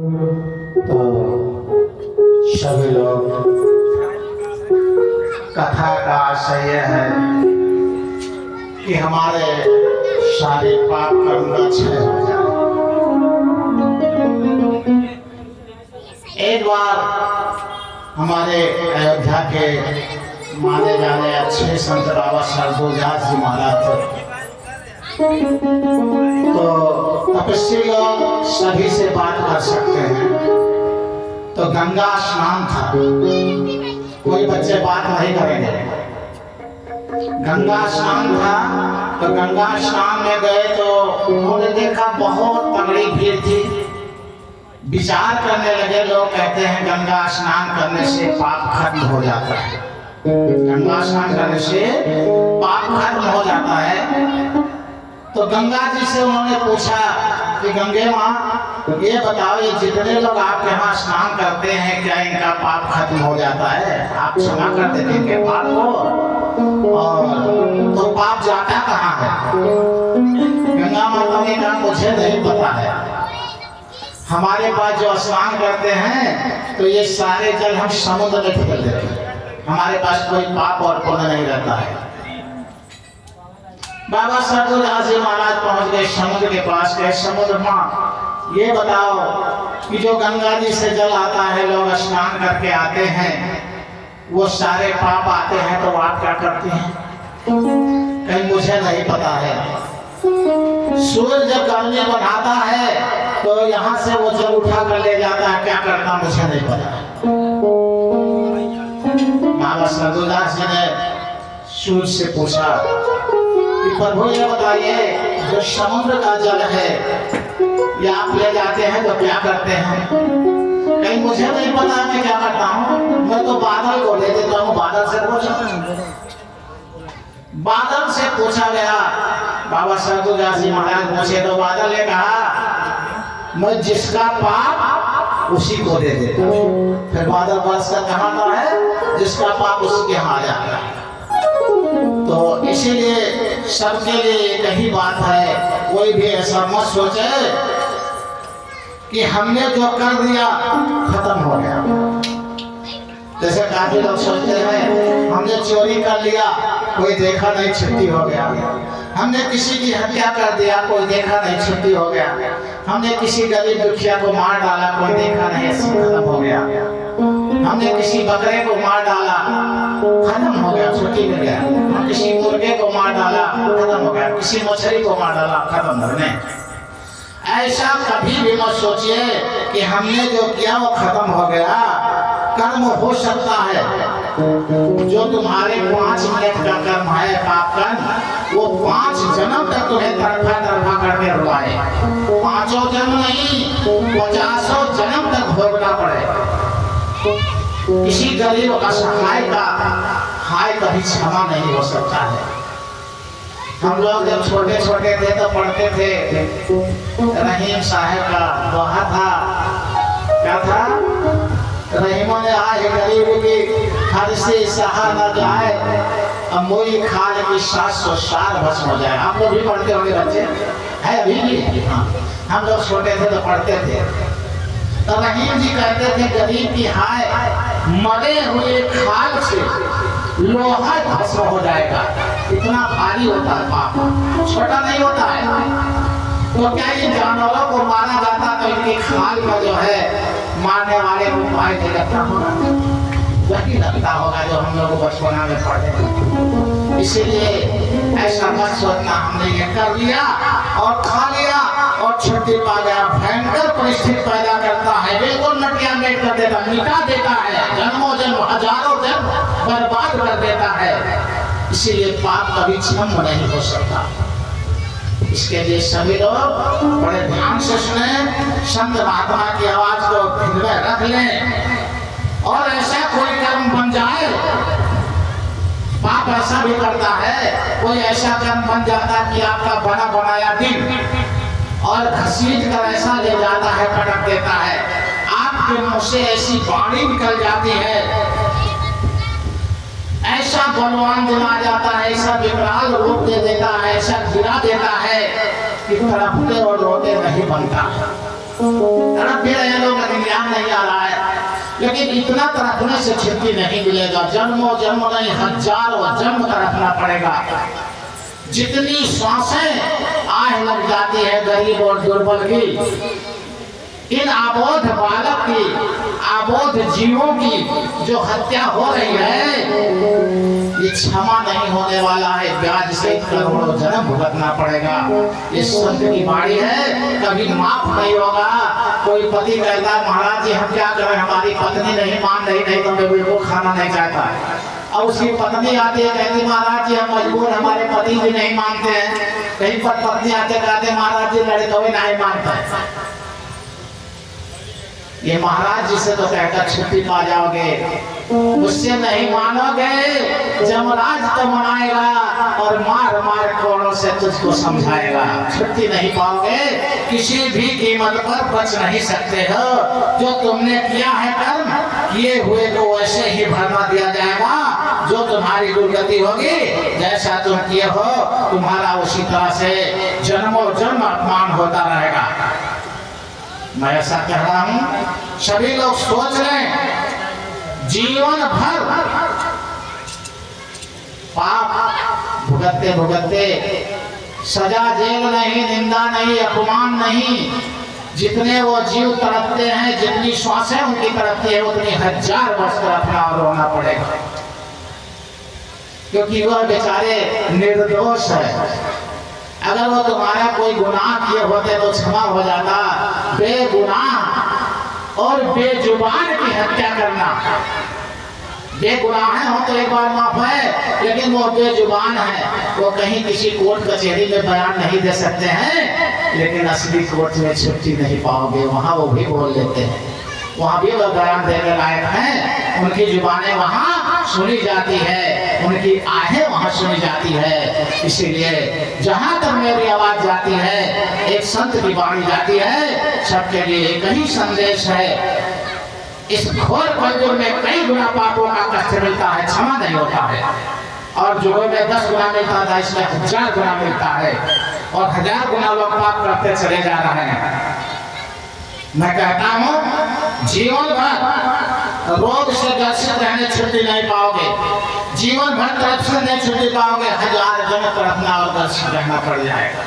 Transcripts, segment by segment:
तो सभी लोग कथा का आशय यह है कि हमारे सारे पाप कर्म का क्षय हो जाए। एक बार हमारे अयोध्या के माने जाने अच्छे संत बाबा सरदोजास जी महाराज थे। तो तपस्वी लोग सभी से बात कर सकते हैं। तो गंगा स्नान था, कोई बच्चे बात नहीं करेंगे। गंगा स्नान था, तो गंगा स्नान में गए तो उन्होंने देखा बहुत तगड़ी भीड़ थी। विचार करने लगे, लोग कहते हैं गंगा स्नान करने से पाप खत्म हो जाता है। गंगा स्नान करने से पाप खत्म हो जाता है। तो गंगा जी से उन्होंने पूछा कि गंगे माँ ये बताओ, ये जितने लोग आपके यहाँ स्नान करते हैं क्या इनका पाप खत्म हो जाता है? आप क्षमा कर देते इनके पाप को, और तो पाप जाता कहाँ है? गंगा माता ने कहा मुझे नहीं पता है, हमारे पास जो स्नान करते हैं तो ये सारे जल हम समुद्र में फेंक देते हैं, हमारे पास कोई पाप और पुण्य नहीं रहता है। बाबा सरदोजास जी महाराज पहुंच गए समुद्र के पास। गए, समुद्र माँ ये बताओ कि जो गंगा जी से जल आता है, लोग स्नान करके आते हैं, वो सारे पाप आते हैं, तो आप क्या करती हैं? कहीं मुझे नहीं पता है। सूर्य जब गर्मी बढ़ाता है तो यहाँ से वो जल उठा कर ले जाता है, क्या करता मुझे नहीं पता। बाबा सरदोजास जी ने सूर्य से पूछा कि प्रभु ये बताइए, जो समुद्र का जल है ये आप ले जाते हैं तो क्या करते हैं? कहीं मुझे नहीं पता मैं क्या करता हूँ, मैं तो बादल को ले देता हूँ। बादल से पूछा, बादल से पूछा गया। बाबा सरदोजास जी महाराज मुझे तो बादल ने कहा मैं जिसका पाप उसी को दे देता हूँ। फिर बादल बरस कर कहाँ है? जिसका पाप उसी के यहाँ आ जाता है। तो इसीलिए सबके लिए एक ही बात है, कोई भी ऐसा मत सोचे कि हमने जो कर दिया खत्म हो गया। जैसे काफी लोग सोचते हैं हमने चोरी कर लिया, कोई देखा नहीं, छुट्टी हो गया। हमने किसी की हत्या कर दिया, कोई देखा नहीं, छुट्टी हो गया। हमने किसी गरीब दुखिया को मार डाला, कोई देखा नहीं, खत्म हो गया। हमने किसी बकरे को मार डाला, खत्म हो गया, छुट्टी मिल गया। हम किसी मुर्गे को मार डाला, खत्म हो गया। किसी मछली को मार डाला, खत्म हो गया। ऐसा कभी भी मत सोचिए कि हमने जो किया वो खत्म हो गया। कर्म हो सकता है, जो तुम्हारे 5 मिनट का कर्म है पाप कर्म, वो 5 जन्म तक तुम्हें तरफा तरफा करके रुलाए। 5 जन्म नहीं, 50 जन्म तक भोगना पड़े। किसी गरीब असहाय का हाय कभी क्षमा नहीं हो सकता है। हम लोग जब छोटे छोटे थे तो पढ़ते थे, रहीम साहब का दोहा था, क्या था? रहीमों ने आज गरीब की हर से सहा न जाए, अमोई खाल की 700 साल भस्म हो जाए। आप लोग भी पढ़ते होंगे बच्चे, है अभी भी? हाँ, हम लोग छोटे थे तो पढ़ते थे। तो रहीम जी कहते थे गरीब की हाय मरे हुए खाल से लोहा भस्म हो जाएगा। इतना भारी होता है पाप, छोटा नहीं होता है। तो क्या ये जानवरों को मारा जाता तो इनकी खाल का जो है मारने वाले को उपाय लगता होगा, वही लगता होगा जो हम लोग बचपना में पढ़े। इसीलिए ऐसा मत सोचना हमने ये कर लिया और खा लिया और छुट्टी पा गया। भयंकर परिस्थिति पैदा करता है, बिल्कुल नटिया मेट कर देता, मिटा देता है, जन्मों जन्म हजारों जन्म बर्बाद कर देता है। इसीलिए पाप कभी क्षम नहीं हो सकता। इसके लिए सभी लोग बड़े ध्यान से सुने, संत महात्मा की आवाज को हृदय रख लें और ऐसा कोई कर्म बन जाए। पाप ऐसा भी करता है, कोई ऐसा कर्म बन जाता है कि आपका बना बनाया दिन और घसीट कर ऐसा ले जाता है, पटक देता है, आपके मुंह से ऐसी वाणी निकल जाती है, ऐसा बलवान दिन आ जाता है, ऐसा विकराल रूप दे देता है, ऐसा गिरा देता है कि तड़पते और रोते नहीं बनता। तड़प भी रहे लोग लेकिन इतना तड़पने से छुट्टी नहीं मिलेगा। जन्मों जन्म नहीं, हजारों जन्म तड़पना पड़ेगा। जितनी सांसें आह लग जाती है गरीब और दुर्बल की, इन आबोध बालक की, आबोध जीवों की जो हत्या हो रही है, ये क्षमा नहीं होने वाला है। ब्याज से करोड़ों जन्म भुगतना पड़ेगा। इस संत की बाणी है, कभी माफ नहीं होगा। कोई पति कहता है महाराज जी हम क्या करें, हमारी पत्नी नहीं मान रही, नहीं तो मैं बिल्कुल खाना नहीं चाहता। और उसकी पत्नी आती है कहती महाराज जी हम मजबूर, हमारे पति भी नहीं मानते हैं। कहीं पर पत्नी आते कहते महाराज जी लड़के भी नहीं मानते। ये महाराज जी से तो कहकर छुट्टी पा जाओगे, मुझसे नहीं मानोगे, जमराज तो मनाएगा और मार मार कोड़ों से तुझको समझाएगा। छुट्टी नहीं पाओगे, किसी भी कीमत पर बच नहीं सकते हो। जो तुमने किया है कर्म, किए हुए को वैसे ही भरना दिया जाएगा। जो तुम्हारी दुर्गति होगी, जैसा तुम किए हो तुम्हारा उसी तरह से जन्मों जन्म अपमान होता रहेगा। मैं ऐसा कह रहा हूं, सभी लोग सोच लें, जीवन भर पाप भुगतते भुगतते, सजा जेल नहीं, निंदा नहीं, अपमान नहीं, जितने वो जीव तड़पते हैं, जितनी श्वासें उनकी तड़पती है, उतनी हजार वर्ष तड़पना और रोना पड़ेगा। क्योंकि वह बेचारे निर्दोष है। अगर वो तुम्हारा कोई गुनाह किए होते तो क्षमा हो जाता। बेगुनाह और बेजुबान की हत्या करना, बेगुनाह हो तो एक बार माफ है, लेकिन वो बेजुबान है, वो कहीं किसी कोर्ट कचहरी में बयान नहीं दे सकते हैं, लेकिन असली कोर्ट में छुट्टी नहीं पाओगे। वहां वो भी बोल लेते हैं, वहां भी वो बयान देने लायक हैं। उनकी जुबानें वहां सुनी जाती है, उनकी आहें वहां सुनी जाती है। इसीलिए जहां तक मेरी आवाज जाती है, एक संत की वाणी जाती है, सबके लिए एक ही संदेश है। इस घोर कलयुग में कई गुना पापों का कष्ट मिलता है, क्षमा नहीं होता है। और जो में 10 गुना मिलता था, इसमें 1000 गुना मिलता है, और 1000 गुना लोग पाप करते चले जा रहे हैं। मैं कहता हूं, जीवन भर रोग से ग्रसित रहने छुट्टी नहीं पाओगे, जीवन भर तरफ से नहीं छुट्टी पाओगे, 1000 जन्म तड़पना और ग्रसित रहना पड़ जाएगा।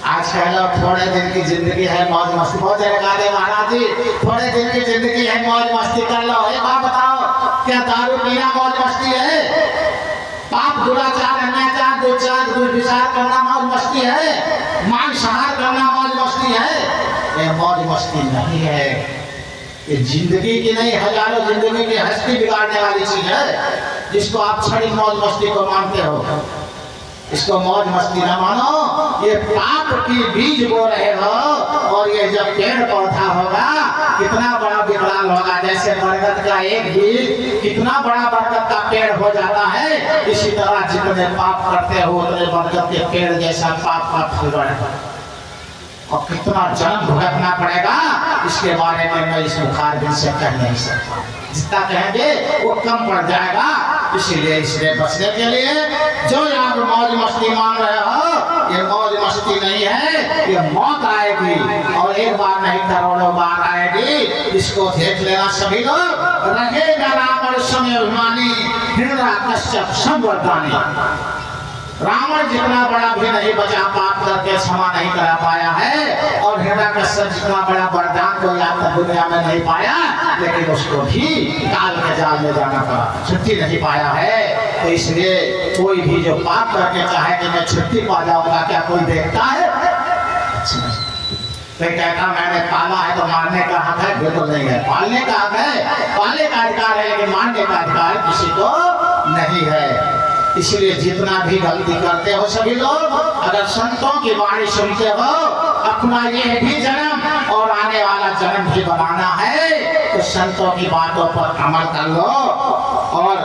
आज कह लो थोड़े दिन की जिंदगी है, मौज मस्ती, बहुत जगह कहते महाराज जी थोड़े दिन की जिंदगी है, मौज मस्ती कर लो। एक बात बताओ, क्या दारू पीना मौज मस्ती है? पाप दुराचार अन्याचार दुर्विचार करना मौज मस्ती है? मांसाहार करना मौज मस्ती है? ये मौज मस्ती नहीं है। ये जिंदगी की नहीं, हजारों जिंदगी की हस्ती बिगाड़ने वाली चीज है, जिसको आप क्षणिक मौज मस्ती को मानते हो। इसको मौज मस्ती न मानो, ये पाप की बीज बो रहे हो। और ये जब पेड़ पौधा होगा, कितना बड़ा विकराल होगा। जैसे बरगद का एक बीज कितना बड़ा बरगद का पेड़ हो जाता है, इसी तरह जितने पाप करते हो उतने बरगद के पेड़ जैसा पाप का फल बढ़ेगा। और कितना जन्म भुगतना पड़ेगा, इसके बारे में मैं इस मुखार दिन से कह नहीं सकता। जितना कहेंगे वो कम पड़ जाएगा। इसीलिए इसलिए बचने के लिए जो आप मौज मस्ती मान रहे हो, ये मौज मस्ती नहीं है, ये मौत आएगी, और एक बार नहीं करोड़ों बार आएगी। इसको देख लेना सभी लोग। रहेगा रावण समय अभिमानी, हिरण्यकश्यप संवर्धानी। रावण जितना बड़ा भी नहीं बचा, पाप करके क्षमा नहीं करा पाया है, और हिरण्यकश्यप जितना बड़ा वरदान कोई आज तक दुनिया में नहीं पाया, लेकिन उसको भी काल के जाल में जाना पड़ा, छुट्टी नहीं पाया है। तो इसलिए कोई भी जो पाप करके चाहे कि मैं छुट्टी पा जाऊंगा, क्या कोई देखता है? तो कहता मैंने पाला है तो मारने का हक है? बिल्कुल नहीं है। पालने का हक है, पालने का अधिकार है, लेकिन मारने का अधिकार किसी को नहीं है। इसलिए जितना भी गलती करते हो सभी लोग, अगर संतों की वाणी सुनते हो, अपना ये भी जन्म और आने वाला जन्म भी बनाना है, तो संतों की बातों पर अमल कर लो। और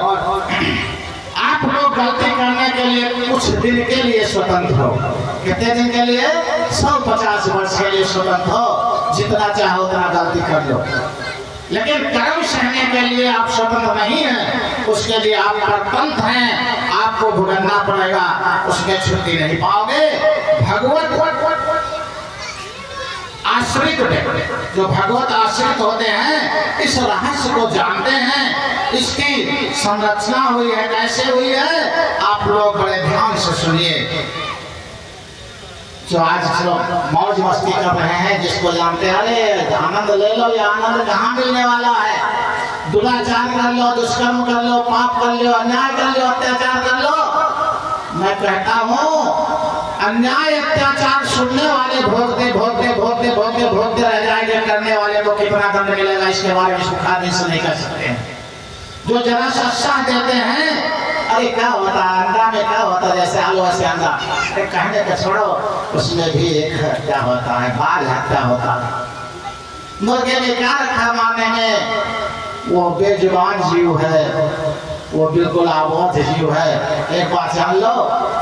आप लोग गलती करने के लिए कुछ दिन के लिए स्वतंत्र हो। कितने दिन के लिए? 150 वर्ष के लिए स्वतंत्र हो, जितना चाहो उतना गलती कर लो। लेकिन कर्म सहने के लिए आप स्वतंत्र नहीं हैं, उसके लिए आप परतंत्र हैं, आपको भुगतना पड़ेगा, उसमें छुट्टी नहीं पाओगे। भगवत आश्रित जो भगवत आश्रित होते हैं इस रहस्य को जानते हैं। इसकी संरचना हुई है, कैसे हुई है, आप लोग बड़े ध्यान से सुनिए। जो आज जो मौज मस्ती कर रहे हैं, जिसको जानते हैं अरे आनंद ले लो, ये आनंद कहाँ मिलने वाला है, दुराचार कर लो, दुष्कर्म कर लो, पाप कर लो, अन्याय कर लो, अत्याचार कर लो। मैं कहता हूँ अन्याय अत्याचार सुनने वाले भोगते भोगते भोगते भोगते भोगते रह जाएंगे, करने वाले को कितना दंड मिलेगा इसके बारे में सुखाने से नहीं कर सकते हैं। जो जरा सा उत्साह देते हैं अरे क्या होता है अंडा में, क्या होता है जैसे आलू ऐसे अंडा, कहने का छोड़ो, उसमें भी एक क्या होता है, बाल हत्या होता है। मुर्गे में क्या रखा मारने में, वो बेजुबान जीव है, वो बिल्कुल आबोध जीव है। एक बार जान लो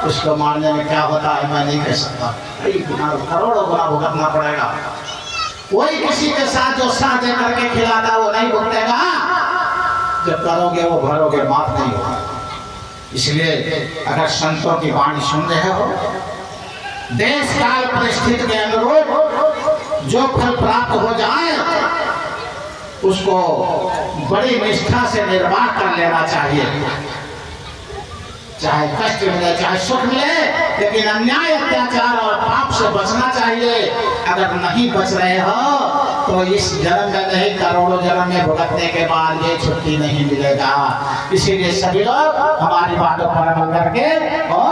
उसको मारने में क्या होता है मैं नहीं कह सकता, करोड़ों गुना भुगतना पड़ेगा। कोई किसी के साथ जो साथ दे करके खिलाता वो नहीं भुगतेगा, जब करोगे वो भरोगे, माफ नहीं होगा। इसलिए अगर संतों की वाणी सुन रहे हो, देश काल परिस्थिति के अनुरूप जो फल प्राप्त हो जाए उसको बड़ी निष्ठा से निर्वाह कर लेना चाहिए। चाहे कष्ट मिले चाहे सुख मिले, लेकिन अन्याय अत्याचार और पाप से बचना चाहिए। अगर नहीं बच रहे हो तो इस जन्म में नहीं, करोड़ों जन्म में भुगतने के बाद ये छुट्टी नहीं मिलेगा। इसीलिए सभी लोग हमारी बातों पर अमल करके और